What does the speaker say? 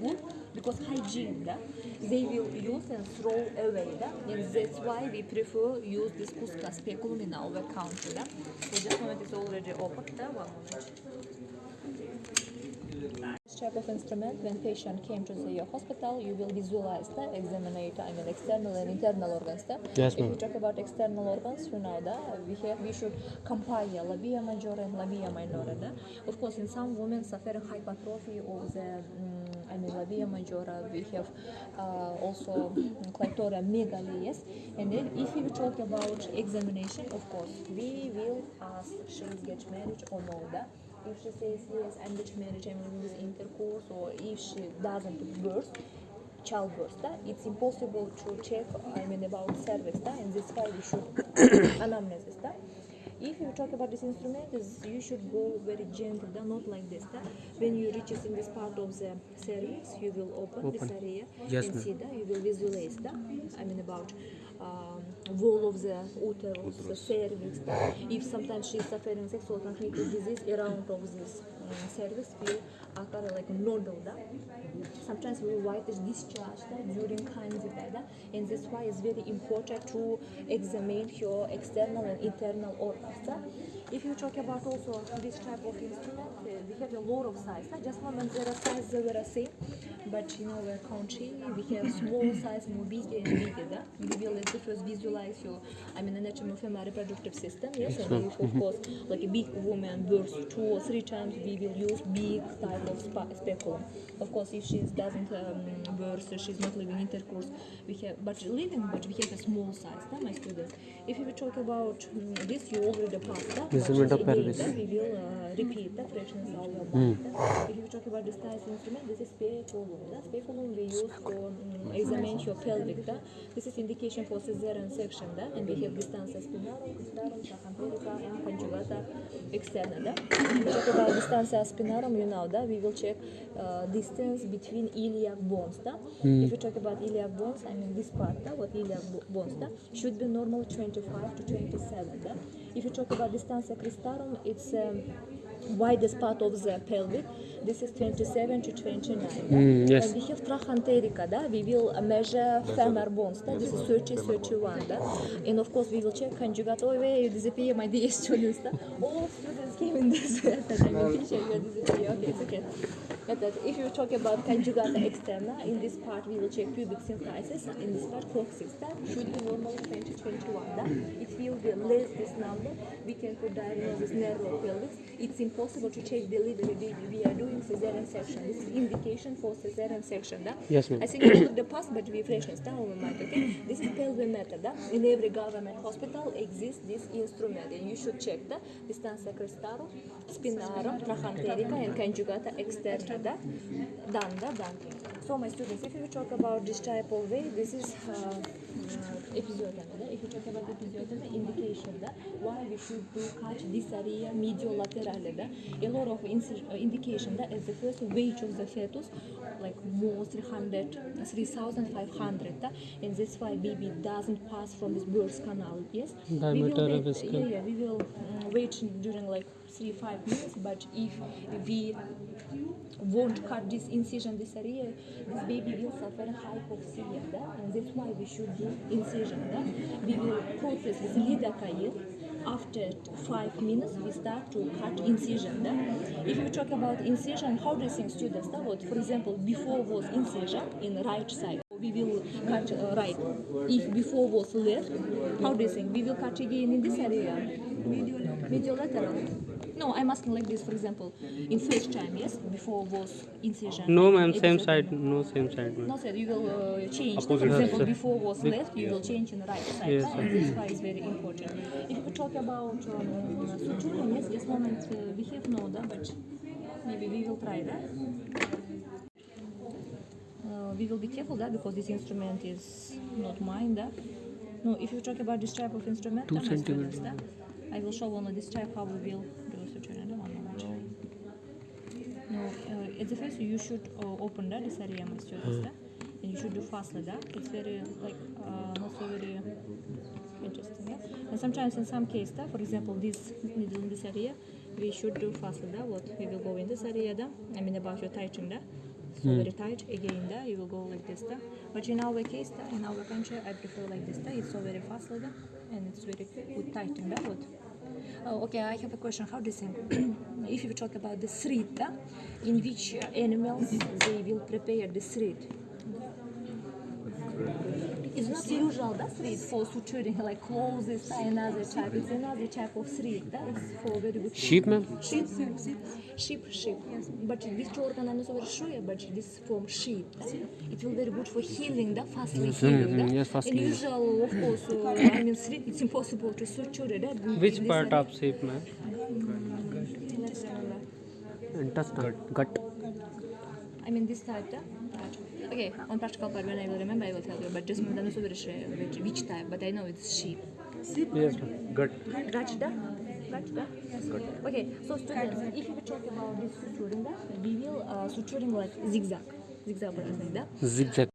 wood because hygiene, they will use and throw away, and that's why we prefer use this Cusca speculum in our country. So this moment is already open. One moment. This type of instrument, when patient came to the hospital, you will visualize the external and internal organs. Yes, if ma'am. we talk about external organs, you know that we should compare labia majora and labia minora. Of course, in some women suffering hypertrophy of the labia majora, we have also clitoral megaly, yes. And then if we talk about examination, of course, we will ask she get married or not. If she says yes, I'm get married, I'm with intercourse, or if she doesn't childbirth, it's impossible to check about cervix, and this why we should anamnesis. If you talk about this instrument, you should go very gentle, not like this. When you reach in this part of the cervix, you will open this area Yes, and ma'am. see that you will visualize about wall of the uterus, the cervix. If sometimes she is suffering sexual transmitted disease around of this cervix, will occur like a nodule. Sometimes we white is discharged during candida, and that's why it's very important to examine your external and internal organs. If you talk about also this type of instrument, we have a lot of size. Just moment there are sizes that are same, but in our country we have small size, more bigger and bigger. We will first visualize your, anatomy of female reproductive system. Yes, and if of course like a big woman births 2 or 3 times, we will use big type of speculum. Of course, if she doesn't birth, she's not living intercourse, we have, but we have a small size, my students. If we talk about this, you already passed that. Measurement of pelvis. We will repeat the freshness of your body. If you talk about this type of instrument, this is speculum. Speculum we use for examine your pelvic. This is indication for cesarean section, and we have distantia spinarum, cristarum, trachanterica, and conjugata externa. If you talk about distantia spinarum, you know that we will check distance between iliac bones. If you talk about iliac bones, this part, what iliac bones should be normally 25 to 27. If you talk about distantia cristarum, it's widest part of the pelvic. This is 27 to 29. Yes. And we have trachanterica, we will measure femur bones. This is 30, 31. And of course, we will check conjugate. Oh, where you disappear, my dear students. All students came in this. Teacher, you disappear. Okay, it's okay. If you talk about conjugata externa, in this part we will check pubic symphysis. In this part, coccyx should be normally 20, 21. It will be less this number. We can put diagnosis narrow pelvis. It's impossible to check delivery. We are doing cesarean section. This is indication for cesarean section. Yes, ma'am. I think you already passed, but we freshness. Okay? This is pelvimeter. In every government hospital exists this instrument, and you should check the distantia cristarum, spinarum, trachanterica, and conjugata externa. Done. So my students, if you talk about this type of way, this is episiotomy. If you talk about episiotomy, indication why we should do catch this area mediolaterally. A lot of indication as the first weight of the fetus, like more 3,500, and that's why baby doesn't pass from this birth canal. Yes, Diameter of the skull. we will wait during like 3-5 minutes, but if we won't cut this incision, this area, this baby will suffer hypoxia, and that's why we should do incision. We will process with lidocaine. After 5 minutes, we start to cut incision. If we talk about incision, how do you think students? For example, before was incision in right side, we will cut right. If before was left, how do you think? We will cut again in this area, mediolateral. No, I'm asking like this, for example, in first time, yes, before was incision. No, ma'am, same side. No, same side, ma'am. No, sir, you will change. Opposite. For example, Yes, before was left, you will change in the right side. Yes, And this why is very important. If we talk about suturing, yes, this moment we have no, but maybe we will try that. We will be careful because this instrument is not mine. No, if you talk about this type of instrument, 2 centimeters. I will show only this type how we will do suturing. No, at the first you should open this area, my students, and you should do fastly. It's very not so very interesting. And sometimes in some cases, for example, this needle in this area, we should do fastly. What we will go in this area, about your tightening. so very tight. Again, you will go like this. But in our case, in our country, I prefer like this. It's so very fast, and it's very good tighten. Oh, okay, I have a question. How do you think? If you talk about the thread, in which animals they will prepare the thread? It's not usual thread for suturing like clothes, another type. It's another type of thread. It's for very good. Sheep, ma'am? Sheep. Yes. But this organ is very sure, but this from sheep. It will very good for healing, fastly healing. yes, fastly. In usual, of course, thread, it's impossible to suture it. Which part of sheep, ma'am? Let's remember. Intestine. Gut. I mean this type, Okay, on practical part when I will remember I will tell you, but just not so very sure which type, but I know it's sheep. Yes, ma'am. Gut. Gotcha? Yes. Okay, so students, if we talk about this suturing, we will suturing like zigzag, what is like that? Zigzag.